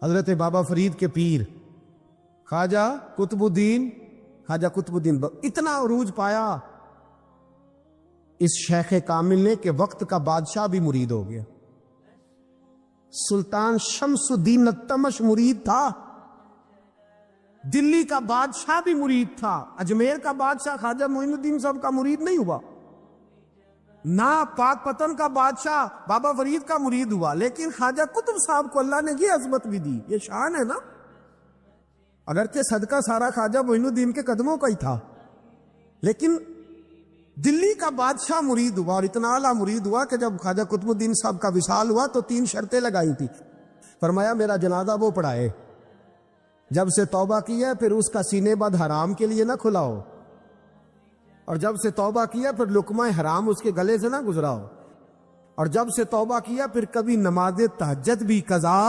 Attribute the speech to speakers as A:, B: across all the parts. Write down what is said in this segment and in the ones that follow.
A: حضرت بابا فرید کے پیر خواجہ قطب الدین اتنا عروج پایا اس شیخ کامل نے کہ وقت کا بادشاہ بھی مرید ہو گیا. سلطان شمس الدین التمش مرید تھا، دلی کا بادشاہ بھی مرید تھا. اجمیر کا بادشاہ خواجہ معین الدین صاحب کا مرید نہیں ہوا، نہ پاک پتن کا بادشاہ بابا فرید کا مرید ہوا، لیکن خواجہ قطب صاحب کو اللہ نے یہ عظمت بھی دی. یہ شان ہے نا، اگرچہ صدقہ سارا خواجہ معین الدین کے قدموں کا ہی تھا، لیکن دلی کا بادشاہ مرید ہوا، اور اتنا اعلیٰ مرید ہوا کہ جب خواجہ قطب الدین صاحب کا وصال ہوا تو 3 شرطیں لگائی تھی. فرمایا میرا جنازہ وہ پڑھائے، جب سے توبہ کی ہے پھر اس کا سینے بد حرام کے لیے نہ کھلا ہو، اور جب سے توبہ کیا پھر لقمہ حرام اس کے گلے سے نہ گزرا ہو، اور جب سے توبہ کیا پھر کبھی نماز تہجد بھی قضا.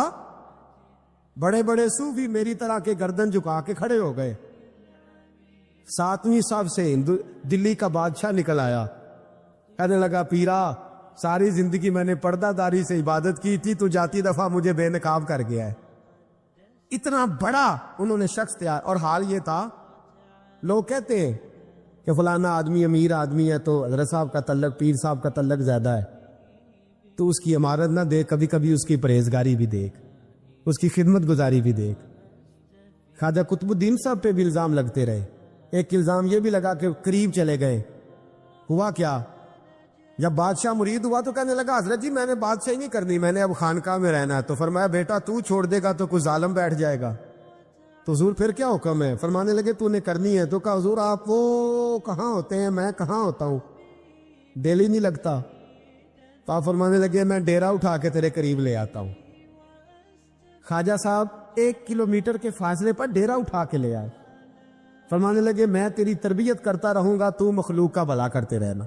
A: بڑے بڑے صوفی میری طرح کے گردن جھکا کے کھڑے ہو گئے. 7ویں صف سے دلی کا بادشاہ نکل آیا، کہنے لگا پیرا ساری زندگی میں نے پردہ داری سے عبادت کی تھی، تو جاتی دفعہ مجھے بے نقاب کر گیا ہے. اتنا بڑا انہوں نے شخص تیار. اور حال یہ تھا، لوگ کہتے ہیں کہ فلانا آدمی امیر آدمی ہے تو حضرت صاحب کا تعلق، پیر صاحب کا تعلق زیادہ ہے، تو اس کی عمارت نہ دیکھ، کبھی کبھی اس کی پرہیزگاری بھی دیکھ، اس کی خدمت گزاری بھی دیکھ. خواجہ قطب الدین صاحب پہ بھی الزام لگتے رہے. ایک الزام یہ بھی لگا کہ قریب چلے گئے. ہوا کیا، جب بادشاہ مرید ہوا تو کہنے لگا حضرت جی میں نے بادشاہی نہیں کرنی، میں نے اب خانقاہ میں رہنا ہے. تو فرمایا بیٹا تو چھوڑ دے گا تو کوئی ظالم بیٹھ جائے گا. تو حضور پھر کیا حکم ہے؟ فرمانے لگے تو نے کرنی ہے. تو کہا حضور آپ وہ کہاں ہوتے ہیں، میں کہاں ہوتا ہوں، دل ہی نہیں لگتا. تو آپ فرمانے لگے میں ڈیرا اٹھا کے تیرے قریب لے آتا ہوں. خواجہ صاحب 1 کلومیٹر کے فاصلے پر ڈیرا اٹھا کے لے آئے. فرمانے لگے میں تیری تربیت کرتا رہوں گا، تو مخلوق کا بھلا کرتے رہنا.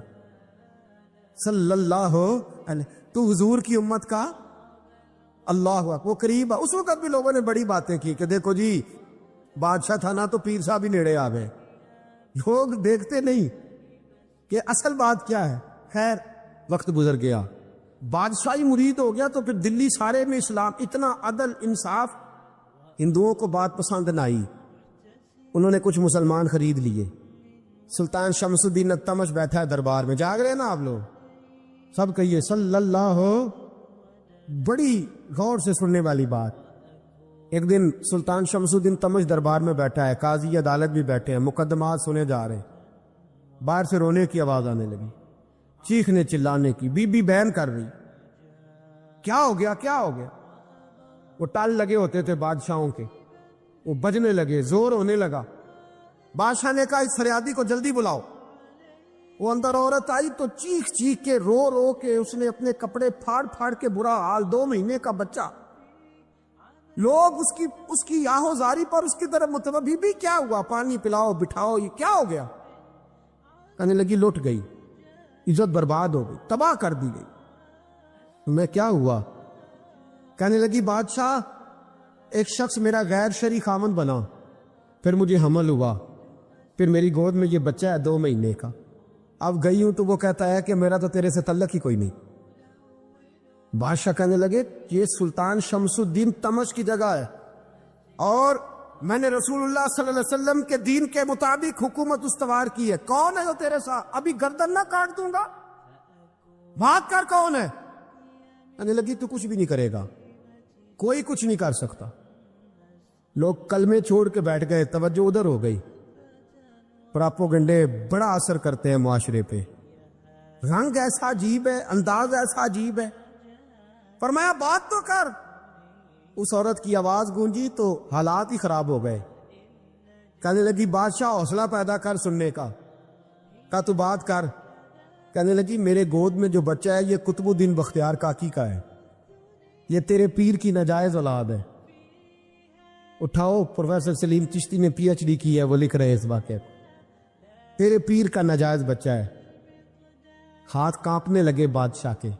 A: صلی اللہ علیہ، تو حضور کی امت کا اللہ اکبر. وہ قریب. اس وقت بھی لوگوں نے بڑی باتیں کی کہ دیکھو جی بادشاہ تھا نا تو پیر صاحب ہی نیڑے آ گئے. لوگ دیکھتے نہیں کہ اصل بات کیا ہے. خیر وقت گزر گیا، بادشاہی مرید ہو گیا، تو پھر دلی سارے میں اسلام، اتنا عدل انصاف. ہندوؤں کو بات پسند نہ آئی، انہوں نے کچھ مسلمان خرید لیے. سلطان شمس الدین التمش بیٹھا ہے دربار میں. جاگ رہے نا آپ لوگ سب، کہیے صلی اللہ. بڑی غور سے سننے والی بات. ایک دن سلطان شمس الدین تمش دربار میں بیٹھا ہے، قاضی عدالت بھی بیٹھے ہیں، مقدمات سنے جا رہے ہیں. باہر سے رونے کی آواز آنے لگی، چیخنے چلانے کی. بی بی بیان کر رہی، کیا ہو گیا کیا ہو گیا. وہ ٹال لگے ہوتے تھے بادشاہوں کے، وہ بجنے لگے، زور ہونے لگا. بادشاہ نے کہا اس فریادی کو جلدی بلاؤ. وہ اندر عورت آئی تو چیخ چیخ کے رو رو کے اس نے اپنے کپڑے پھاڑ پھاڑ کے برا حال. 2 مہینے کا بچہ. لوگ اس کی آہو زاری پر اس کی طرف متوجہ. بھی کیا ہوا، پانی پلاؤ بٹھاؤ، یہ کیا ہو گیا. کہنے لگی لٹ گئی، عزت برباد ہو گئی، تباہ کر دی گئی. میں کیا ہوا؟ کہنے لگی بادشاہ ایک شخص میرا غیر شرعی خامند بنا، پھر مجھے حمل ہوا، پھر میری گود میں یہ بچہ ہے 2 مہینے کا. اب گئی ہوں تو وہ کہتا ہے کہ میرا تو تیرے سے تعلق ہی کوئی نہیں. بادشاہ کہنے لگے یہ سلطان شمس الدین تمش کی جگہ ہے، اور میں نے رسول اللہ صلی اللہ علیہ وسلم کے دین کے مطابق حکومت استوار کی ہے. کون ہے جو تیرے ساتھ؟ ابھی گردن نہ کاٹ دوں گا، بھاگ کر. کون ہے؟ کہنے لگی تو کچھ بھی نہیں کرے گا، کوئی کچھ نہیں کر سکتا. لوگ کلمے چھوڑ کے بیٹھ گئے، توجہ ادھر ہو گئی. پراپوگنڈے بڑا اثر کرتے ہیں معاشرے پہ. رنگ ایسا عجیب ہے، انداز ایسا عجیب ہے. فرمایا بات تو کر. اس عورت کی آواز گونجی تو حالات ہی خراب ہو گئے. کہنے لگی بادشاہ حوصلہ پیدا کر سننے کا. کہا تو بات کر. کہنے لگی میرے گود میں جو بچہ ہے یہ قطب الدین بختیار کاکی کا ہے، یہ تیرے پیر کی ناجائز اولاد ہے. اٹھاؤ، پروفیسر سلیم چشتی نے PhD کی ہے، وہ لکھ رہے اس واقعے کو. تیرے پیر کا ناجائز بچہ ہے. ہاتھ کانپنے لگے بادشاہ کے.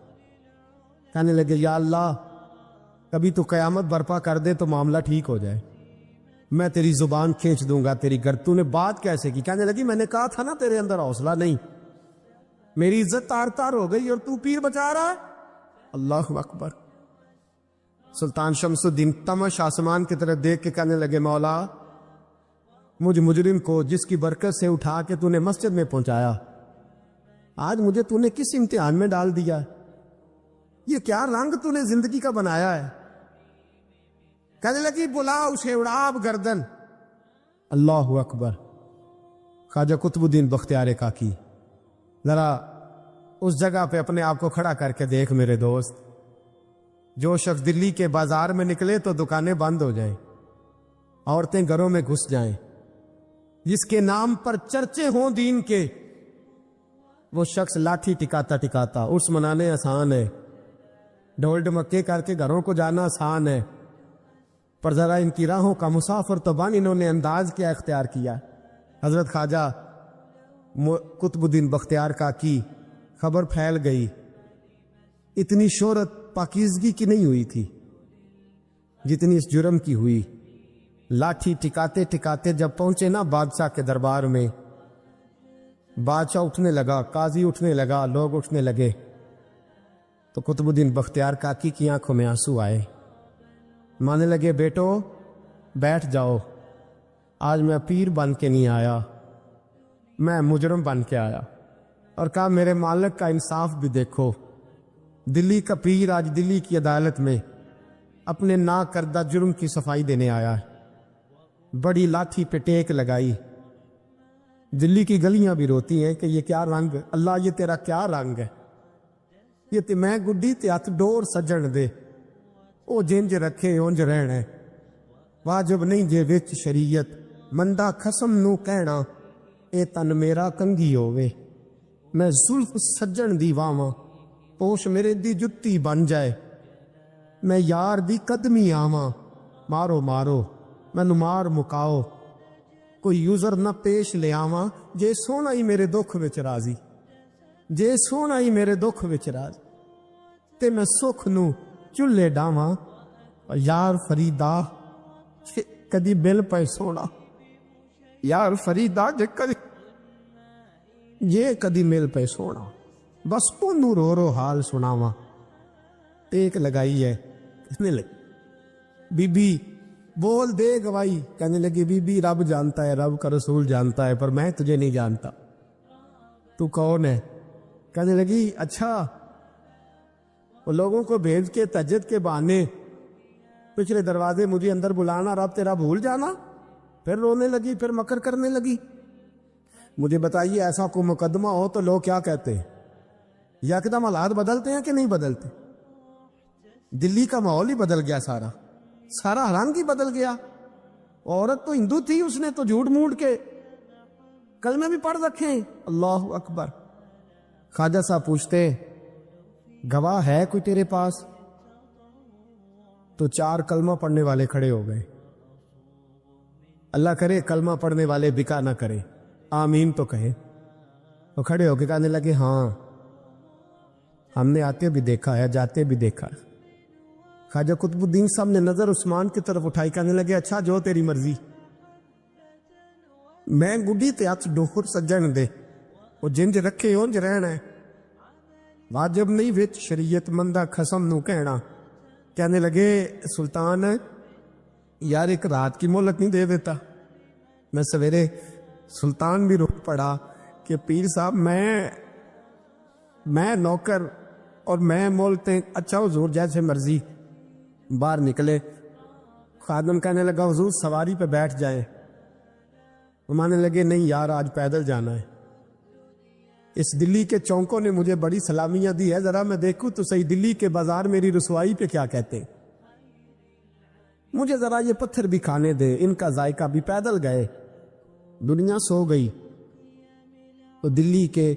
A: کہنے لگے یا اللہ کبھی تو قیامت برپا کر دے تو معاملہ ٹھیک ہو جائے، میں تیری زبان کھینچ دوں گا تیری گر. تو نے بات کیسے کی؟ کہنے لگی میں نے کہا تھا نا تیرے اندر حوصلہ نہیں، میری عزت تار تار ہو گئی اور تو پیر بچا رہا ہے. اللہ اکبر. سلطان شمس الدین تمش آسمان کی طرف دیکھ کے کہنے لگے مولا مجھ مجرم کو جس کی برکت سے اٹھا کے تو نے مسجد میں پہنچایا، آج مجھے تو نے کس امتحان میں ڈال دیا؟ یہ کیا رنگ تو نے زندگی کا بنایا ہے؟ کہنے لگی بلا اسے اڑاب گردن۔ اللہ اکبر۔ خواجہ قطب الدین بختیار کاکی، ذرا اس جگہ پہ اپنے آپ کو کھڑا کر کے دیکھ میرے دوست، جو شخص دلی کے بازار میں نکلے تو دکانیں بند ہو جائیں، عورتیں گھروں میں گھس جائیں، جس کے نام پر چرچے ہوں دین کے، وہ شخص لاٹھی ٹکاتا ٹکاتا عرس منانے آسان ہے، ڈھول ڈمکے کر کے گھروں کو جانا آسان ہے، پر ذرا ان کی راہوں کا مسافر تو بن انہوں نے انداز کیا اختیار کیا۔ حضرت خواجہ قطب الدین بختیار کاکی، خبر پھیل گئی، اتنی شہرت پاکیزگی کی نہیں ہوئی تھی جتنی اس جرم کی ہوئی۔ لاٹھی ٹکاتے ٹکاتے جب پہنچے نا بادشاہ کے دربار میں، بادشاہ اٹھنے لگا، قاضی اٹھنے لگا، لوگ اٹھنے لگے، تو قطب الدین بختیار کاکی کی آنکھوں میں آنسو آئے، مانے لگے بیٹو بیٹھ جاؤ، آج میں پیر بن کے نہیں آیا، میں مجرم بن کے آیا، اور کہا میرے مالک کا انصاف بھی دیکھو، دلی کا پیر آج دلی کی عدالت میں اپنے نا کردہ جرم کی صفائی دینے آیا ہے۔ بڑی لاٹھی پہ ٹیک لگائی، دلی کی گلیاں بھی روتی ہیں کہ یہ کیا رنگ، اللہ یہ تیرا کیا رنگ ہے، یہ تے میں گڈی تے ہاتھ ڈور سجن دے، او جنج رکھے اونج رہنا، واجب نہیں جے وچ شریعت، مندا خسم نو کہنا اے تن میرا کنگھی ہووے، میں زلف سجن دی واواں پوش میرے دی جتی بن جائے، میں یار دی قدمی آواں، مارو مارو مینو مار مکاؤ، کوئی یوزر نہ پیش لے آواں، جے سونا ہی میرے دکھ وچ راضی، جے سونا ہی میرے دکھ وچ راضی، تے میں سکھ نو چلے ڈاواں، یار فریدا کدی بل پے سونا، یار فریدا جے کدی مل پے سونا، بس انہوں رو رو حال سناواں۔ ٹیک لگائی ہے، کہنے لگی بی بی بول دے گواہی، کہنے لگی بی بی رب جانتا ہے، رب کا رسول جانتا ہے، پر میں تجھے نہیں جانتا، تو کون ہے؟ کہنے لگی اچھا وہ لوگوں کو بھیج کے تہجد کے بہانے پچھلے دروازے مجھے اندر بلانا، رب تیرا بھول جانا، پھر رونے لگی، پھر مکر کرنے لگی۔ مجھے بتائیے ایسا کوئی مقدمہ ہو تو لوگ کیا کہتے ہیں؟ یکدم حالات بدلتے ہیں کہ نہیں بدلتے؟ دلی کا ماحول ہی بدل گیا، سارا رنگ ہی بدل گیا۔ عورت تو ہندو تھی، اس نے تو جھوٹ موٹ کے کلمے بھی پڑھ رکھے ہیں، اللہ اکبر۔ خواجہ صاحب پوچھتے گواہ ہے کوئی تیرے پاس؟ تو 4 کلمہ پڑھنے والے کھڑے ہو گئے۔ اللہ کرے کلمہ پڑھنے والے بکا نہ کرے، آمین تو کہے۔ وہ کھڑے ہو کے کہنے لگے ہاں ہم نے آتے بھی دیکھا ہے، جاتے بھی دیکھا ہے۔ خواجہ قطب الدین صاحب نے نظر عثمان کی طرف اٹھائی، کہنے لگے اچھا جو تیری مرضی، میں گڈی تے ہاتھ ڈور سجن دے، وہ جنج رکھے اونج رہنا ہے، واجب نہیں وچ شریعت، مندا خسم نو کہنا۔ کہنے لگے سلطان یار ایک رات کی مہلت نہیں دے دیتا؟ میں سویرے سلطان بھی رک پڑا کہ پیر صاحب میں نوکر اور میں مولتے، اچھا حضور جیسے مرضی۔ باہر نکلے، خادم کہنے لگا حضور سواری پہ بیٹھ جائیں، وہ مانے لگے نہیں یار آج پیدل جانا ہے، اس دلی کے چونکوں نے مجھے بڑی سلامیاں دی ہے، ذرا میں دیکھوں تو صحیح دلی کے بازار میری رسوائی پہ کیا کہتے ہیں، مجھے ذرا یہ پتھر بھی کھانے دے، ان کا ذائقہ بھی۔ پیدل گئے، دنیا سو گئی تو دلی کے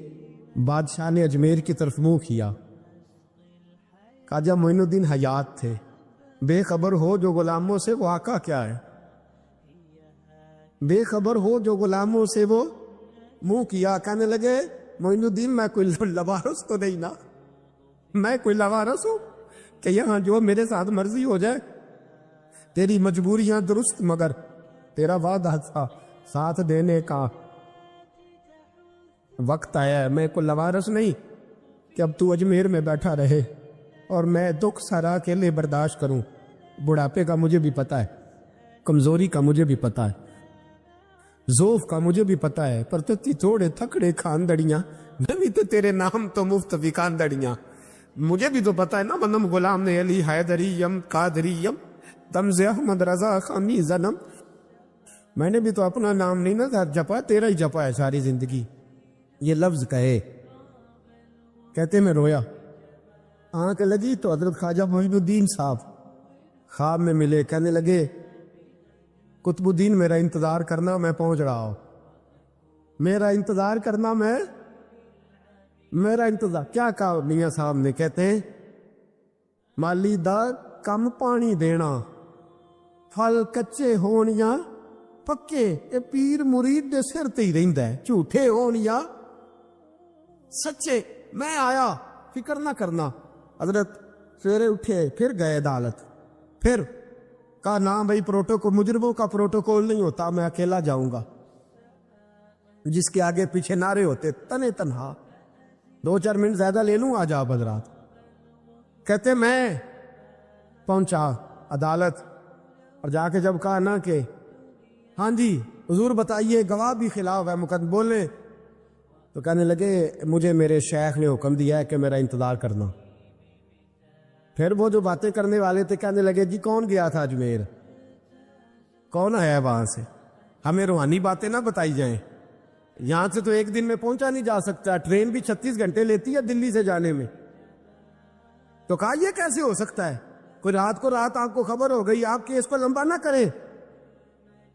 A: بادشاہ نے اجمیر کی طرف منہ کیا۔ خواجہ معین الدین حیات تھے، بے خبر ہو جو غلاموں سے وہ آقا کیا ہے، بے خبر ہو جو غلاموں سے وہ منہ کیا۔ کہنے لگے معین الدین میں کوئی لوارس تو نہیں نا، میں کوئی لوارس ہوں کہ یہاں جو میرے ساتھ مرضی ہو جائے؟ تیری مجبوریاں درست، مگر تیرا وعدہ تھا ساتھ دینے کا، وقت آیا ہے، میں کوئی لوارس نہیں کہ اب تو اجمیر میں بیٹھا رہے اور میں دکھ سارا اکیلے برداشت کروں۔ بڑھاپے کا مجھے بھی پتا ہے، کمزوری کا مجھے بھی پتا ہے، ذوف کا مجھے بھی پتا ہے، پر تتی تھوڑے تھکڑے خاندڑیاں میں بھی تو تیرے نام تو مفت بھی خاندڑیاں. مجھے بھی تو پتا ہے نا، منم غلام نے علی حیدری یم قادری یم تمز احمد رضا خانی زنم. میں نے بھی تو اپنا نام نہیں نا جپا، تیرا ہی جپا ہے ساری زندگی. یہ لفظ کہے کہتے میں رویا، آنکھ لگی تو حضرت خواجہ معین الدین صاحب خواب میں ملے. کہنے لگے قطب الدین میرا انتظار کرنا، میں پہنچ رہا ہوں. میرا انتظار کرنا، میرا انتظار. کیا کہا میاں صاحب نے؟ کہتے ہیں مالی دا کم پانی دینا، پھل کچے ہون یا پکے، اے پیر مرید دے سر تے ہی رہندا ہے، جھوٹے ہون یا سچے. میں آیا، فکر نہ کرنا. حضرت سویرے اٹھے، پھر گئے عدالت. پھر کہا نہ بھائی پروٹوکول، مجرموں کا پروٹوکول نہیں ہوتا، میں اکیلا جاؤں گا. جس کے آگے پیچھے نعرے ہوتے تنے تنہا. 2-4 منٹ زیادہ لے لوں، آ جا حضرات. کہتے میں پہنچا عدالت، اور جا کے جب کہا نا کہ ہاں جی حضور بتائیے، گواہ بھی خلاف ہے، مقدم بولے، تو کہنے لگے مجھے میرے شیخ نے حکم دیا ہے کہ میرا انتظار کرنا. پھر وہ جو باتیں کرنے والے تھے کہنے لگے جی کون گیا تھا اجمیر، کون آیا ہے وہاں سے، ہمیں روحانی باتیں نہ بتائی جائیں. یہاں سے تو ایک دن میں پہنچا نہیں جا سکتا، ٹرین بھی 36 گھنٹے لیتی ہے دلی سے جانے میں. تو کہا یہ کیسے ہو سکتا ہے، کوئی رات کو رات آپ کو خبر ہو گئی، آپ کیس پر لمبا نہ کریں.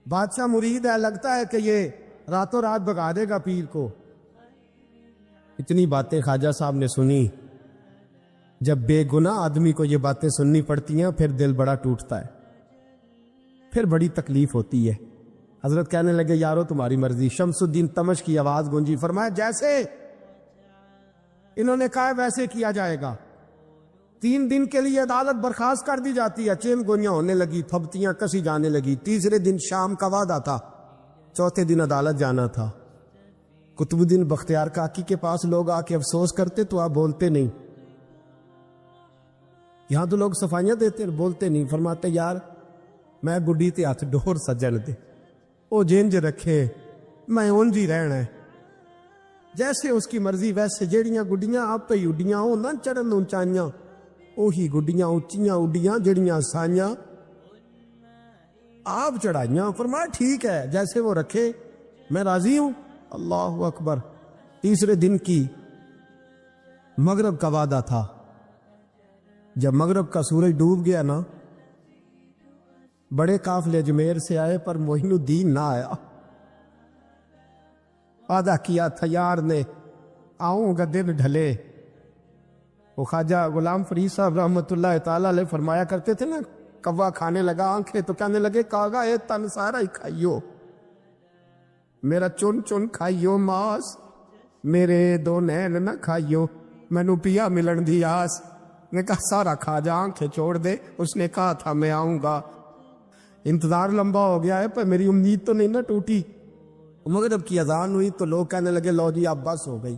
A: بادشاہ مرید ہے، لگتا ہے کہ یہ راتوں رات بگا دے گا پیر کو. اتنی باتیں خواجہ صاحب نے سنی. جب بے گناہ آدمی کو یہ باتیں سننی پڑتی ہیں پھر دل بڑا ٹوٹتا ہے، پھر بڑی تکلیف ہوتی ہے. حضرت کہنے لگے یارو تمہاری مرضی. شمس الدین تمش کی آواز گونجی، فرمایا جیسے انہوں نے کہا ویسے کیا جائے گا. 3 دن کے لیے عدالت برخاست کر دی جاتی ہے. چین گوئیاں ہونے لگی، تھبتیاں کسی جانے لگی. تیسرے دن شام کا وعدہ تھا، چوتھے دن عدالت جانا تھا. قطب الدین بختیار کاکی کے پاس لوگ آ کے افسوس کرتے تو آپ بولتے نہیں. یہاں تو لوگ صفائیاں دیتے بولتے نہیں. فرماتے یار میں گڈی تے ہاتھ ڈور سجن دے، او جینج رکھے، میں اونج ہی رہنا ہے، جیسے اس کی مرضی ویسے. جیڑیاں گڈیاں آپ پہ ہی اڈیاں ہو نہ چڑھن اونچائیاں، اوہی گڈیاں اونچیاں اڈیاں جیڑیاں سائیاں آپ چڑھائیاں. فرمایا ٹھیک ہے جیسے وہ رکھے، میں راضی ہوں. اللہ اکبر. تیسرے دن کی مغرب کا وعدہ تھا. جب مغرب کا سورج ڈوب گیا نا، بڑے قافلے اجمیر سے آئے پر معین الدین نہ آیا. وعدہ کیا تھا یار نے آؤں گا دن ڈھلے. وہ خواجہ غلام فرید صاحب رحمۃ اللہ تعالی علیہ فرمایا کرتے تھے نا، کوا کھانے لگا آنکھیں تو کہنے لگے کاغا اے تن سارا ہی کھائیو، میرا چن چن کھائیو ماس، میرے 2 نین نہ کھائیو، مینو پیا ملن دی آس. نے کہا سارا کھا جا، آنکھیں چھوڑ دے. اس نے کہا تھا میں آؤں گا. انتظار لمبا ہو گیا ہے پر میری امید تو نہیں نہ ٹوٹی. مغرب کی اذان ہوئی تو لوگ کہنے لگے لو جی اب بس ہو گئی.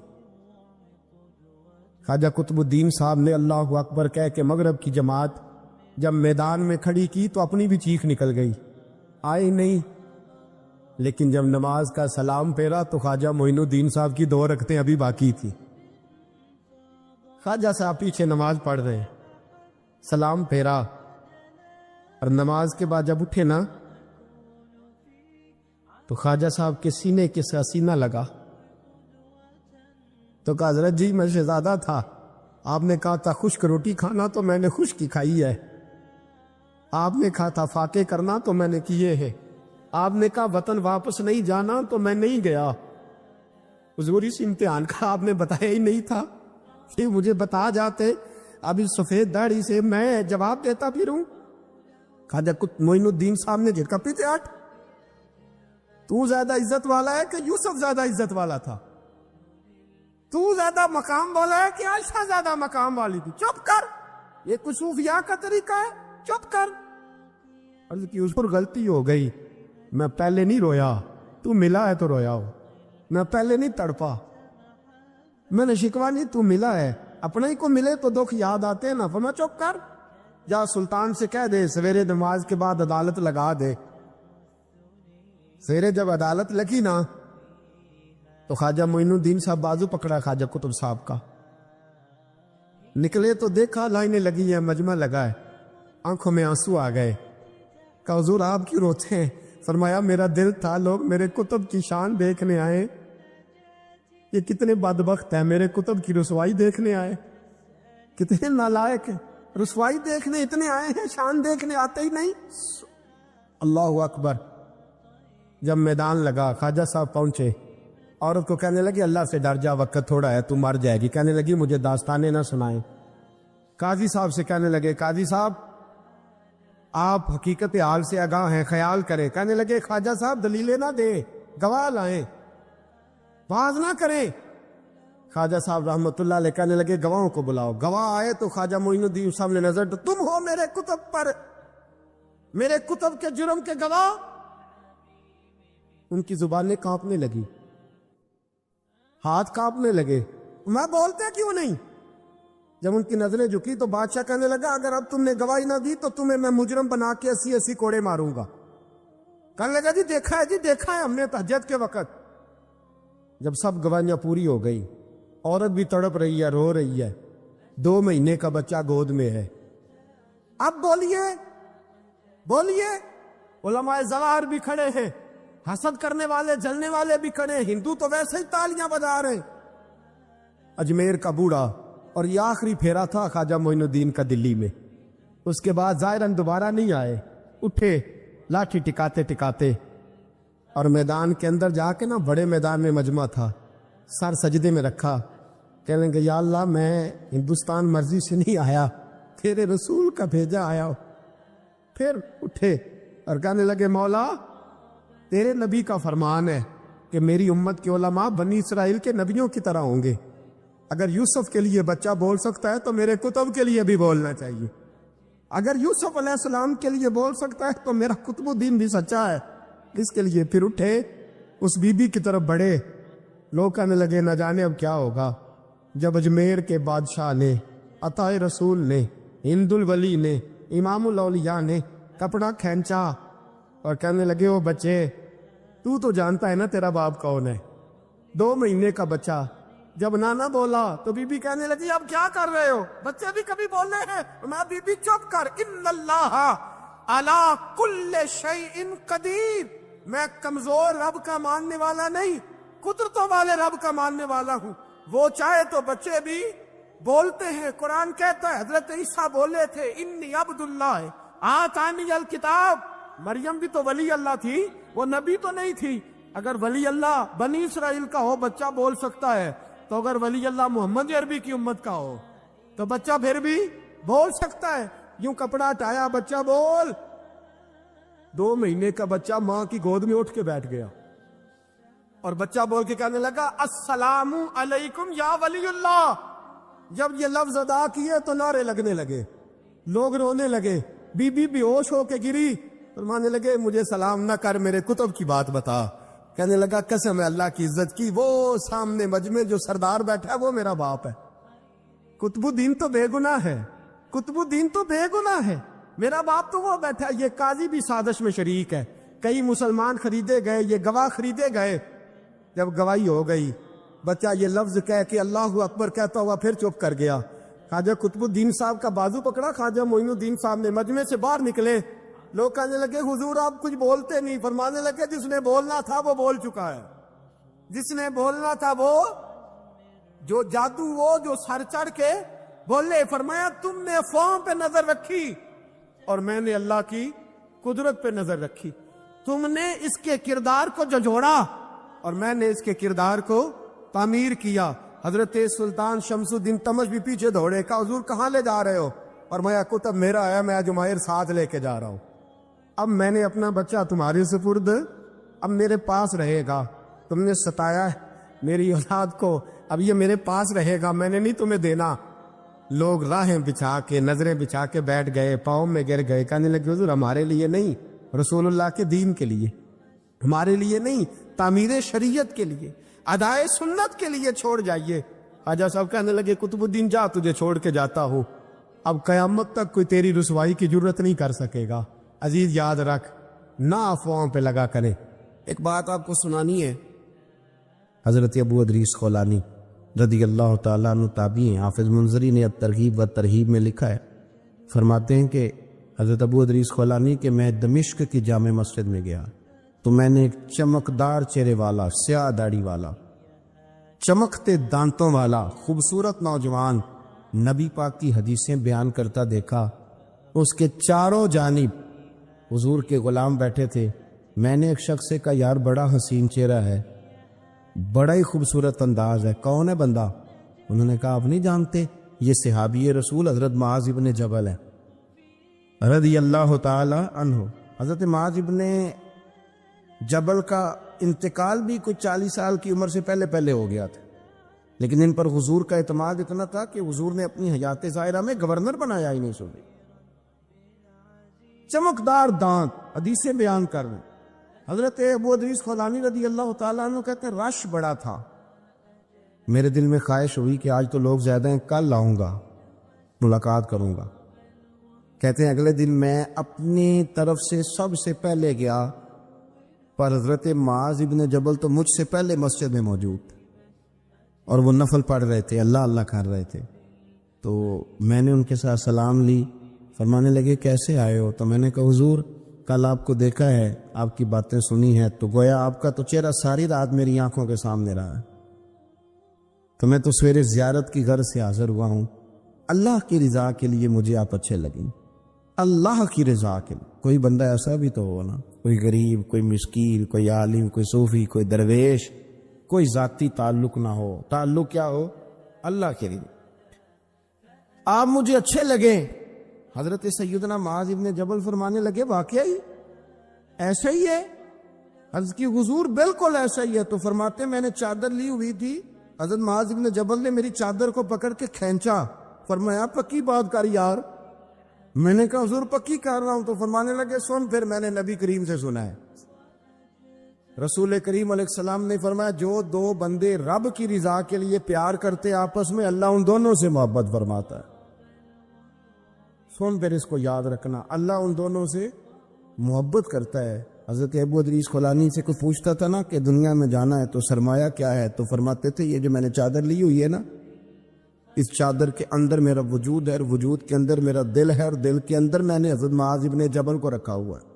A: خواجہ قطب الدین صاحب نے اللہ اکبر کہہ کے مغرب کی جماعت جب میدان میں کھڑی کی تو اپنی بھی چیخ نکل گئی، آئی نہیں. لیکن جب نماز کا سلام پھیرا تو خواجہ معین الدین صاحب کی 2 رکعتیں ابھی باقی تھی. خواجہ صاحب پیچھے نماز پڑھ رہے، سلام پھیرا، اور نماز کے بعد جب اٹھے نا تو خواجہ صاحب کے سینے کے ساتھ سینہ لگا. تو کہا حضرت جی میں شہزادہ تھا، آپ نے کہا تھا خشک روٹی کھانا تو میں نے خشک کی کھائی ہے، آپ نے کہا تھا فاقے کرنا تو میں نے کیے ہیں، آپ نے کہا وطن واپس نہیں جانا تو میں نہیں گیا. حضور اس امتحان کا آپ نے بتایا ہی نہیں تھا کہ مجھے بتا جاتے، اب اس سفید داڑھی سے میں جواب دیتا پھروں. خواجہ معین الدین صاحب نے جھٹکا پیتے ہٹ، تو زیادہ عزت والا ہے کہ یوسف زیادہ عزت والا تھا؟ تو زیادہ مقام والا ہے کہ عائشہ زیادہ مقام والی تھی؟ چپ کر، یہ کچھ صوفیاء کا طریقہ ہے، چپ کر. عرض کی اس پر غلطی ہو گئی، میں پہلے نہیں رویا، تو ملا ہے تو رویا ہو، میں پہلے نہیں تڑپا، میں نے شکوا نہیں، تو ملا ہے. اپنے ہی کو ملے تو دکھ یاد آتے ہیں نا. فرمایا چپ کر، جا سلطان سے کہہ دے سویرے نماز کے بعد عدالت لگا دے۔ سویرے جب عدالت لگی نا تو خواجہ معین الدین صاحب بازو پکڑا خواجہ قطب صاحب کا، نکلے تو دیکھا لائنیں لگی ہیں، مجمع لگا ہے، آنکھوں میں آنسو آ گئے۔ کہا حضور آپ کیوں روتے ہیں؟ فرمایا میرا دل تھا لوگ میرے کتب کی شان دیکھنے آئے، یہ کتنے بدبخت ہیں، میرے کتب کی رسوائی دیکھنے آئے، کتنے نالائق ہیں، رسوائی دیکھنے اتنے آئے ہیں، شان دیکھنے آتے ہی نہیں۔ اللہ اکبر۔ جب میدان لگا خواجہ صاحب پہنچے، عورت کو کہنے لگی اللہ سے ڈر جا، وقت تھوڑا ہے، تو مر جائے گی۔ کہنے لگی مجھے داستانیں نہ سنائیں۔ قاضی صاحب سے کہنے لگے قاضی صاحب آپ حقیقت حال سے آگاہ ہیں، خیال کریں۔ کہنے لگے خواجہ صاحب دلیلیں نہ دیں، گواہ لائیں، باز نہ کریں۔ خواجہ صاحب رحمت اللہ علیہ کہنے لگے گواہوں کو بلاؤ۔ گواہ آئے تو خواجہ معین الدین صاحب نے نظر تو تم ہو میرے کتب پر، میرے کتب کے جرم کے گواہ۔ ان کی زبانیں کانپنے لگی، ہاتھ کانپنے لگے، میں بولتے کیوں نہیں؟ جب ان کی نظریں جھکی تو بادشاہ کہنے لگا اگر اب تم نے گواہی نہ دی تو تمہیں میں مجرم بنا کے 80 کوڑے ماروں گا۔ کہنے لگا جی دیکھا ہے ہم نے تہجد کے وقت۔ جب سب گواہیاں پوری ہو گئی، عورت بھی تڑپ رہی ہے، رو رہی ہے، 2 مہینے کا بچہ گود میں ہے۔ اب بولیے علماء زوار بھی کھڑے ہیں، حسد کرنے والے جلنے والے بھی کھڑے ہیں، ہندو تو ویسے ہی تالیاں بجا رہے ہیں۔ اجمیر کا بوڑھا، اور یہ آخری پھیرا تھا خواجہ معین الدین کا دلی میں۔ اس کے بعد ظاہراً دوبارہ نہیں آئے، اٹھے لاٹھی ٹکاتے ٹکاتے اور میدان کے اندر جا کے نا، بڑے میدان میں مجمع تھا، سر سجدے میں رکھا، کہنے لگے یا اللہ میں ہندوستان مرضی سے نہیں آیا، تیرے رسول کا بھیجا آیا ہوں۔ پھر اٹھے اور کہنے لگے مولا تیرے نبی کا فرمان ہے کہ میری امت کے علماء بنی اسرائیل کے نبیوں کی طرح ہوں گے، اگر یوسف کے لیے بچہ بول سکتا ہے تو میرے کتب کے لیے بھی بولنا چاہیے، اگر یوسف علیہ السلام کے لیے بول سکتا ہے تو میرا قطب الدین بھی سچا ہے، اس کے لیے۔ پھر اٹھے اس بی بی کی طرف بڑھے، لوگ کہنے لگے نہ جانے اب کیا ہوگا۔ جب اجمیر کے بادشاہ نے، عطا رسول نے، ہند الولی نے، امام الاولیاء نے کپڑا کھینچا اور کہنے لگے او بچے تو جانتا ہے نا تیرا باپ کون ہے، 2 مہینے کا بچہ۔ جب نانا بولا تو بی بی کہنے لگی اب کیا کر رہے ہو، بچے بھی کبھی بول رہے ہیں۔ میں بی بی چپ کر، ان اللہ علی کل شیء قدیر، میں کمزور رب کا ماننے والا نہیں، قدرتوں والے رب کا ماننے والا ہوں، وہ چاہے تو بچے بھی بولتے ہیں۔ قرآن کہتا ہے حضرت عیسیٰ بولے تھے انی عبد اللہ آتانی الکتاب، مریم بھی تو ولی اللہ تھی، وہ نبی تو نہیں تھی۔ اگر ولی اللہ بنی اسرائیل کا ہو بچہ بول سکتا ہے، تو اگر ولی اللہ محمد عربی کی امت کا ہو تو بچہ پھر بھی بول سکتا ہے۔ یوں کپڑا ہٹایا، بچہ بول۔ 2 مہینے کا بچہ ماں کی گود میں اٹھ کے بیٹھ گیا اور بچہ بول کے کہنے لگا السلام علیکم یا ولی اللہ۔ جب یہ لفظ ادا کیے تو نعرے لگنے لگے، لوگ رونے لگے، بی بی بے ہوش ہو کے گری، فرمانے لگے مجھے سلام نہ کر، میرے کتب کی بات بتا۔ کہنے لگا قسم ہے اللہ کی عزت کی، وہ سامنے مجمع جو سردار بیٹھا ہے وہ میرا باپ ہے، قطب الدین تو بے گناہ ہے، قطب الدین تو بے گناہ ہے، میرا باپ تو وہ بیٹھا ہے۔ یہ قاضی بھی سازش میں شریک ہے، کئی مسلمان خریدے گئے، یہ گواہ خریدے گئے۔ جب گواہی ہو گئی، بچہ یہ لفظ کہہ کے اللہ اکبر کہتا ہوا پھر چپ کر گیا۔ خواجہ قطب الدین صاحب کا بازو پکڑا، خواجہ معین الدین صاحب نے مجمع سے باہر نکلے، لوگ کہنے لگے حضور آپ کچھ بولتے نہیں۔ فرمانے لگے جس نے بولنا تھا وہ بول چکا ہے، جس نے بولنا تھا وہ جو جادو، وہ جو سر چڑھ کے بولے۔ فرمایا تم نے فارم پہ نظر رکھی اور میں نے اللہ کی قدرت پہ نظر رکھی، تم نے اس کے کردار کو جھنجھوڑا اور میں نے اس کے کردار کو تعمیر کیا۔ حضرت سلطان شمس الدین تمش بھی پیچھے دوڑے، کہا حضور کہاں لے جا رہے ہو؟ اور میں کتب میرا ہے، میں جماہیر ساتھ لے کے جا رہا ہوں، اب میں نے اپنا بچہ تمہارے سپرد، اب میرے پاس رہے گا، تم نے ستایا ہے میری اولاد کو، اب یہ میرے پاس رہے گا، میں نے نہیں تمہیں دینا۔ لوگ راہیں بچھا کے، نظریں بچھا کے بیٹھ گئے، پاؤں میں گر گئے، کہنے لگے حضور ہمارے لیے نہیں، رسول اللہ کے دین کے لیے، ہمارے لیے نہیں، تعمیر شریعت کے لیے، ادائے سنت کے لیے چھوڑ جائیے۔ خواجہ صاحب کہنے لگے قطب الدین جا، تجھے چھوڑ کے جاتا ہوں، اب قیامت تک کوئی تیری رسوائی کی جرت نہیں کر سکے گا۔ عزیز یاد رکھ، نہ افواہوں پہ لگا کرے۔ ایک بات آپ کو سنانی ہے، حضرت ابو ادریس خولانی رضی اللہ تعالیٰ عنہ تابعی ہیں، حافظ منذری نے الترغیب و ترہیب میں لکھا ہے، فرماتے ہیں کہ حضرت ابو ادریس خولانی کہ میں دمشق کی جامع مسجد میں گیا تو میں نے ایک چمکدار چہرے والا، سیاہ داڑھی والا، چمکتے دانتوں والا خوبصورت نوجوان نبی پاک کی حدیثیں بیان کرتا دیکھا۔ اس کے چاروں جانب حضور کے غلام بیٹھے تھے۔ میں نے ایک شخص سے کہا یار بڑا حسین چہرہ ہے، بڑا ہی خوبصورت انداز ہے، کون ہے بندہ؟ انہوں نے کہا آپ نہیں جانتے، یہ صحابی رسول حضرت معاذ ابن جبل ہے رضی اللہ تعالی عنہ۔ حضرت معاذ ابن جبل کا انتقال بھی کوئی 40 سال کی عمر سے پہلے ہو گیا تھا، لیکن ان پر حضور کا اعتماد اتنا تھا کہ حضور نے اپنی حیات ظاہرہ میں گورنر بنایا ہی نہیں سنی۔ چمکدار دانت، حدیثیں بیان کر رہے ہیں۔ حضرت ابو ادریس خولانی رضی اللہ تعالیٰ عنہ کہتے ہیں رش بڑا تھا، میرے دل میں خواہش ہوئی کہ آج تو لوگ زیادہ ہیں، کل آؤں گا ملاقات کروں گا۔ کہتے ہیں اگلے دن میں اپنی طرف سے سب سے پہلے گیا، پر حضرت معاذ ابن جبل تو مجھ سے پہلے مسجد میں موجود تھے اور وہ نفل پڑھ رہے تھے، اللہ اللہ کر رہے تھے۔ تو میں نے ان کے ساتھ سلام لی، فرمانے لگے کیسے آئے ہو؟ تو میں نے کہا حضور کل آپ کو دیکھا ہے، آپ کی باتیں سنی ہیں، تو گویا آپ کا تو چہرہ ساری رات میری آنکھوں کے سامنے رہا ہے، تو میں تو سویرے زیارت کی غرض سے حاضر ہوا ہوں۔ اللہ کی رضا کے لیے مجھے آپ اچھے لگیں، اللہ کی رضا کے لیے۔ کوئی بندہ ایسا بھی تو ہو نا، کوئی غریب، کوئی مسکین، کوئی عالم، کوئی صوفی، کوئی درویش، کوئی ذاتی تعلق نہ ہو، تعلق کیا ہو؟ اللہ کے لیے۔ آپ مجھے اچھے لگیں۔ حضرت سیدنا معاذ ابن جبل فرمانے لگے واقعی ایسا ہی ہے؟ عرض کی حضور بالکل ایسا ہی ہے۔ تو فرماتے میں نے چادر لی ہوئی تھی، حضرت معاذ ابن جبل نے میری چادر کو پکڑ کے کھینچا، فرمایا پکی بات کر یار۔ میں نے کہا حضور پکی کر رہا ہوں۔ تو فرمانے لگے سن، پھر میں نے نبی کریم سے سنا ہے، رسول کریم علیہ السلام نے فرمایا جو دو بندے رب کی رضا کے لیے پیار کرتے آپس میں، اللہ ان دونوں سے محبت فرماتا ہے۔ سن پھر اس کو یاد رکھنا، اللہ ان دونوں سے محبت کرتا ہے۔ حضرت ابو ادریس خولانی سے کوئی پوچھتا تھا نا کہ دنیا میں جانا ہے تو سرمایہ کیا ہے، تو فرماتے تھے یہ جو میں نے چادر لی ہوئی ہے نا، اس چادر کے اندر میرا وجود ہے، اور وجود کے اندر میرا دل ہے، اور دل کے اندر میں نے حضرت معاذ ابن جبل کو رکھا ہوا ہے،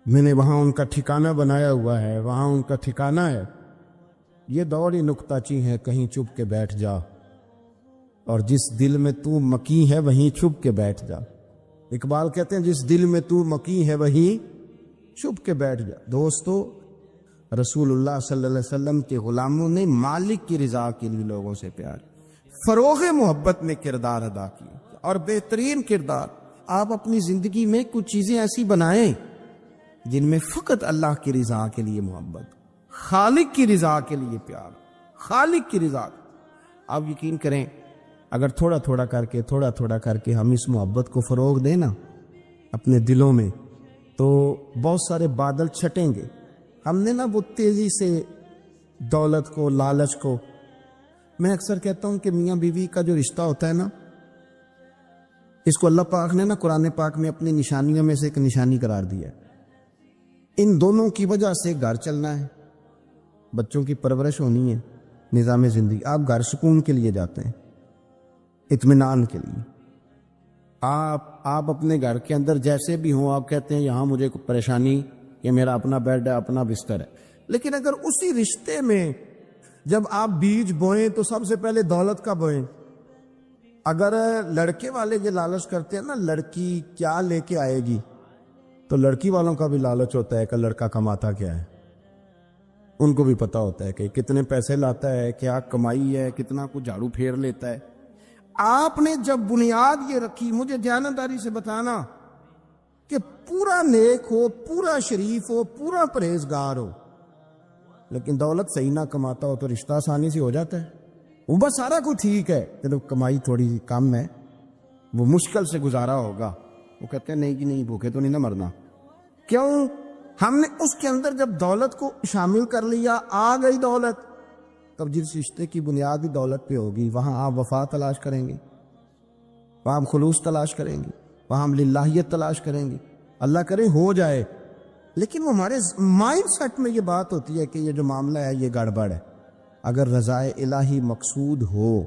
A: میں نے وہاں ان کا ٹھکانہ بنایا ہوا ہے، وہاں ان کا ٹھکانہ ہے۔ یہ دور ہی نکتہ چی ہے، کہیں چھپ کے بیٹھ جا، اور جس دل میں تو مکی ہے وہیں چھپ کے بیٹھ جا۔ اقبال کہتے ہیں جس دل میں تو مکی ہے وہیں چھپ کے بیٹھ جا۔ دوستو، رسول اللہ صلی اللہ علیہ وسلم کے غلاموں نے مالک کی رضا کے لیے لوگوں سے پیار، فروغ محبت میں کردار ادا کیا، اور بہترین کردار۔ آپ اپنی زندگی میں کچھ چیزیں ایسی بنائیں جن میں فقط اللہ کی رضا کے لیے محبت، خالق کی رضا کے لیے پیار، خالق کی رضا۔ آپ یقین کریں اگر تھوڑا تھوڑا کر کے ہم اس محبت کو فروغ دیں نا اپنے دلوں میں، تو بہت سارے بادل چھٹیں گے۔ ہم نے نا وہ تیزی سے دولت کو، لالچ کو، میں اکثر کہتا ہوں کہ میاں بیوی کا جو رشتہ ہوتا ہے نا، اس کو اللہ پاک نے نا قرآن پاک میں اپنی نشانیوں میں سے ایک نشانی قرار دیا ہے۔ ان دونوں کی وجہ سے گھر چلنا ہے، بچوں کی پرورش ہونی ہے، نظام زندگی۔ آپ گھر سکون کے لیے جاتے ہیں، اطمینان کے لیے۔ آپ اپنے گھر کے اندر جیسے بھی ہوں، آپ کہتے ہیں یہاں مجھے کوئی پریشانی، یہ میرا اپنا بیڈ ہے، اپنا بستر ہے۔ لیکن اگر اسی رشتے میں جب آپ بیج بوئیں تو سب سے پہلے دولت کا بوئیں۔ اگر لڑکے والے یہ لالچ کرتے ہیں نا لڑکی کیا لے کے آئے گی، تو لڑکی والوں کا بھی لالچ ہوتا ہے کہ لڑکا کماتا کیا ہے، ان کو بھی پتا ہوتا ہے کہ کتنے پیسے لاتا ہے، کیا کمائی ہے، کتنا کچھ جھاڑو پھیر لیتا ہے۔ آپ نے جب بنیاد یہ رکھی، مجھے دیانتداری سے بتانا کہ پورا نیک ہو، پورا شریف ہو، پورا پرہیزگار ہو، لیکن دولت صحیح نہ کماتا ہو تو رشتہ آسانی سے ہو جاتا ہے۔ وہ بس سارا کچھ ٹھیک ہے، جب کمائی تھوڑی کم ہے، وہ مشکل سے گزارا ہوگا، وہ کہتے ہیں نہیں جی نہیں، بھوکے تو نہیں نہ مرنا۔ کیوں؟ ہم نے اس کے اندر جب دولت کو شامل کر لیا، آ گئی دولت، تب جس رشتے کی بنیاد بھی دولت پہ ہوگی، وہاں آپ وفا تلاش کریں گے۔ وہاں ہم خلوص تلاش کریں گے، وہاں ہم للہیت تلاش کریں گے، اللہ کرے ہو جائے. لیکن وہ ہمارے مائنڈ سیٹ میں یہ بات ہوتی ہے کہ یہ جو معاملہ ہے یہ گڑبڑ ہے. اگر رضائے الہی مقصود ہو،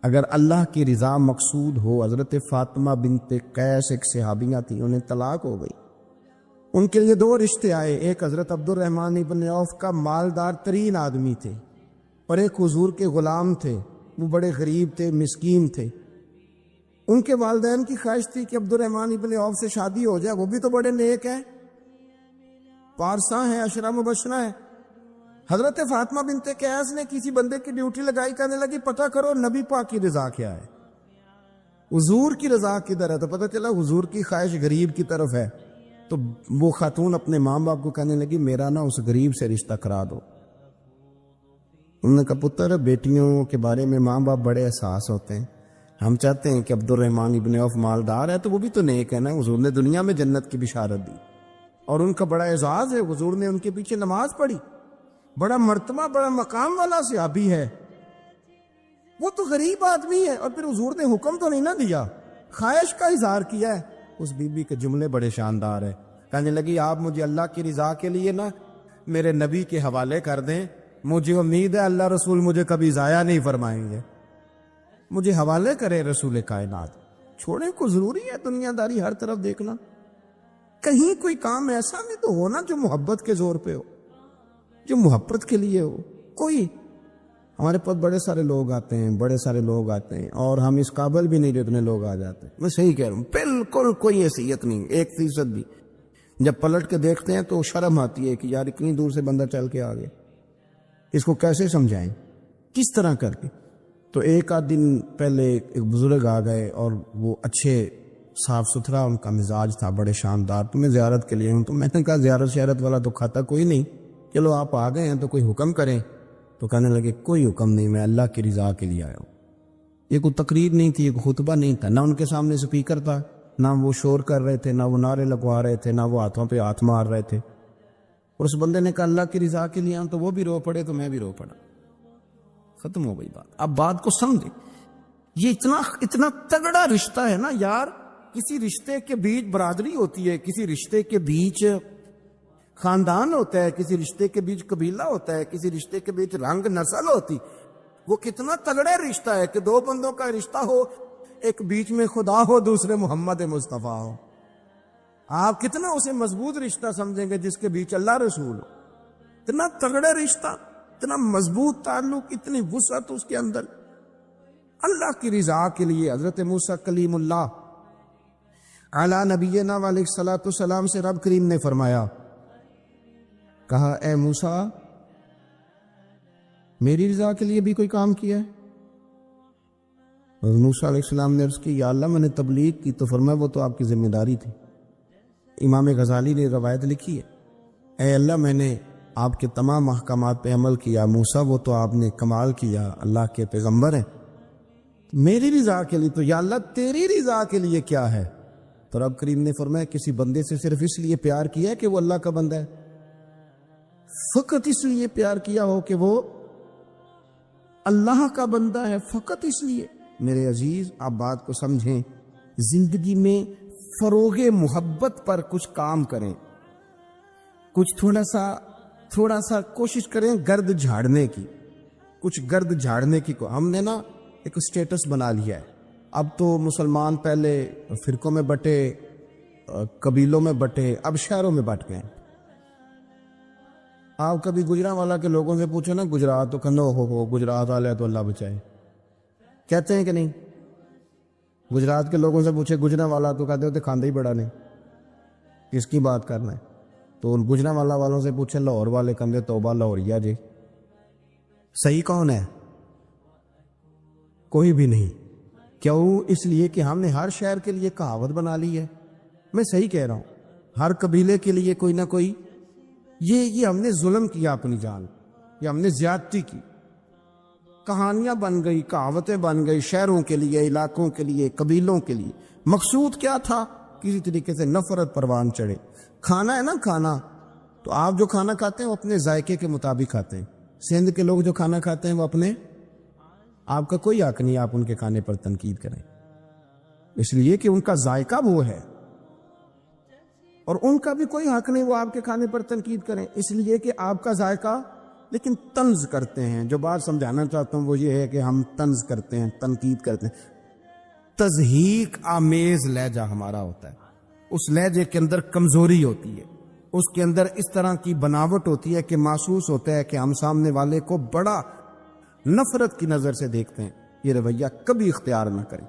A: اگر اللہ کی رضا مقصود ہو. حضرت فاطمہ بنت قیس ایک صحابیہ تھی، انہیں طلاق ہو گئی. ان کے لیے 2 رشتے آئے. ایک حضرت عبد الرحمن ابن عوف کا مالدار ترین آدمی تھے، اور ایک حضور کے غلام تھے، وہ بڑے غریب تھے، مسکین تھے. ان کے والدین کی خواہش تھی کہ عبد الرحمن ابن عوف سے شادی ہو جائے، وہ بھی تو بڑے نیک ہیں، پارساں ہیں، عشرہ مبشرہ ہیں. حضرت فاطمہ بنت قیس نے کسی بندے کی ڈیوٹی لگائی، کہنے لگی پتہ کرو نبی پاک کی رضا کیا ہے، حضور کی رضا کدھر ہے. تو پتہ چلا حضور کی خواہش غریب کی طرف ہے. تو وہ خاتون اپنے ماں باپ کو کہنے لگی میرا نا اس غریب سے رشتہ کرا دو. انہوں نے کہا پتر بیٹیوں کے بارے میں ماں باپ بڑے احساس ہوتے ہیں، ہم چاہتے ہیں کہ عبد الرحمن ابن عوف مالدار ہے تو وہ بھی تو نیک ہے نا، حضور نے دنیا میں جنت کی بشارت دی اور ان کا بڑا اعزاز ہے، حضور نے ان کے پیچھے نماز پڑھی، بڑا مرتبہ بڑا مقام والا صحابی ہے، وہ تو غریب آدمی ہے. اور پھر حضور نے حکم تو نہیں نہ دیا، خواہش کا اظہار کیا ہے. اس بی بی کے جملے بڑے شاندار ہیں. کہنے لگی آپ مجھے اللہ کی رضا کے لیے نا میرے نبی کے حوالے کر دیں، مجھے امید ہے اللہ رسول مجھے کبھی ضائع نہیں فرمائیں گے، مجھے حوالے کرے رسول کائنات. چھوڑیں کو ضروری ہے دنیا داری ہر طرف دیکھنا، کہیں کوئی کام ایسا بھی تو ہونا جو محبت کے زور پہ ہو، جو محبت کے لیے ہو. کوئی ہمارے پاس بڑے سارے لوگ آتے ہیں، بڑے سارے لوگ آتے ہیں اور ہم اس قابل بھی نہیں جتنے لوگ آ جاتے ہیں. میں صحیح کہہ رہا ہوں، بالکل کوئی حیثیت نہیں 1% بھی. جب پلٹ کے دیکھتے ہیں تو شرم آتی ہے کہ یار اتنی دور سے بندہ چل کے آ گیا، اس کو کیسے سمجھائیں، کس طرح کر کے. تو ایک آدھ دن پہلے ایک بزرگ آ گئے اور وہ اچھے صاف ستھرا ان کا مزاج تھا، بڑے شاندار. تو میں زیارت کے لیے ہوں. تو میں نے کہا زیارت شیارت والا تو کھاتا کوئی نہیں، چلو آپ آ گئے ہیں تو کوئی حکم کریں. تو کہنے لگے کوئی حکم نہیں، میں اللہ کی رضا کے لیے آیا ہوں. یہ کوئی تقریر نہیں تھی، ایک خطبہ نہیں تھا، نہ ان کے سامنے سپیکر تھا، نہ وہ شور کر رہے تھے، نہ وہ نعرے لگوا رہے تھے، نہ وہ ہاتھوں پہ ہاتھ مار رہے تھے. اور اس بندے نے کہا اللہ کی رضا کے لیے آیا، تو وہ بھی رو پڑے تو میں بھی رو پڑا. ختم ہو گئی بات. اب بات کو سمجھیں، یہ اتنا تگڑا رشتہ ہے نا یار. کسی رشتے کے بیچ برادری ہوتی ہے، کسی رشتے کے بیچ خاندان ہوتا ہے، کسی رشتے کے بیچ قبیلہ ہوتا ہے، کسی رشتے کے بیچ رنگ نسل ہوتی. وہ کتنا تگڑا رشتہ ہے کہ 2 بندوں کا رشتہ ہو، ایک بیچ میں خدا ہو، دوسرے محمد مصطفیٰ ہو. آپ کتنا اسے مضبوط رشتہ سمجھیں گے جس کے بیچ اللہ رسول ہو. اتنا تگڑا رشتہ، اتنا مضبوط تعلق، اتنی وسعت اس کے اندر. اللہ کی رضا کے لیے حضرت موسیٰ کلیم اللہ علی نبینا علیہ الصلوۃ والسلام سے رب کریم نے فرمایا، کہا اے موسیٰ میری رضا کے لیے بھی کوئی کام کیا ہے؟ حضرت موسیٰ علیہ السلام نے عرض کی یا اللہ میں نے تبلیغ کی. تو فرمایا وہ تو آپ کی ذمہ داری تھی. امام غزالی نے روایت لکھی ہے، اے اللہ میں نے آپ کے تمام احکامات پہ عمل کیا، موسیٰ وہ تو آپ نے کمال کیا، اللہ کے پیغمبر ہیں. میری رضا کے لیے تو یا اللہ تیری رضا کے لیے کیا ہے؟ تو رب کریم نے فرمایا کسی بندے سے صرف اس لیے پیار کیا ہے کہ وہ اللہ کا بندہ ہے، فقط اس لیے پیار کیا ہو کہ وہ اللہ کا بندہ ہے، فقط اس لیے. میرے عزیز آپ بات کو سمجھیں، زندگی میں فروغ محبت پر کچھ کام کریں، کچھ تھوڑا سا کوشش کریں گرد جھاڑنے کی، کچھ گرد جھاڑنے کی. کو ہم نے نا ایک سٹیٹس بنا لیا ہے. اب تو مسلمان پہلے فرقوں میں بٹے، قبیلوں میں بٹے، اب شہروں میں بٹ گئے. آپ کبھی گجرانوالا کے لوگوں سے پوچھو نا گجرات تو کہنا ہو گجرات والے تو اللہ بچائے، کہتے ہیں کہ نہیں؟ گجرات کے لوگوں سے پوچھے گجرانوالا تو کہتے ہوتے کھاندے ہی بڑا نہیں، کس کی بات کرنا ہے. تو ان گجرانوالا والوں سے پوچھے لاہور والے کہتے توبہ لاہوریا جی. صحیح کون ہے؟ کوئی بھی نہیں. کیوں؟ اس لیے کہ ہم نے ہر شہر کے لیے کہاوت بنا لی ہے. میں صحیح کہہ رہا ہوں، ہر قبیلے کے لیے کوئی نہ کوئی. یہ ہم نے ظلم کیا اپنی جان، یہ ہم نے زیادتی کی. کہانیاں بن گئی، کہاوتیں بن گئی، شہروں کے لیے، علاقوں کے لیے، قبیلوں کے لیے. مقصود کیا تھا؟ کسی طریقے سے نفرت پروان چڑھے. کھانا ہے نا، کھانا تو آپ جو کھانا کھاتے ہیں وہ اپنے ذائقے کے مطابق کھاتے ہیں. سندھ کے لوگ جو کھانا کھاتے ہیں وہ اپنے آپ کا کوئی حق نہیں آپ ان کے کھانے پر تنقید کریں، اس لیے کہ ان کا ذائقہ وہ ہے، اور ان کا بھی کوئی حق نہیں وہ آپ کے کھانے پر تنقید کریں اس لیے کہ آپ کا ذائقہ، لیکن طنز کرتے ہیں۔ جو بات سمجھانا چاہتا ہوں وہ یہ ہے کہ ہم طنز کرتے ہیں، تنقید کرتے ہیں۔ تضحیک آمیز لہجہ ہمارا ہوتا ہے، اس لہجے کے اندر کمزوری ہوتی ہے، اس کے اندر اس طرح کی بناوٹ ہوتی ہے کہ محسوس ہوتا ہے کہ ہم سامنے والے کو بڑا نفرت کی نظر سے دیکھتے ہیں۔ یہ رویہ کبھی اختیار نہ کریں۔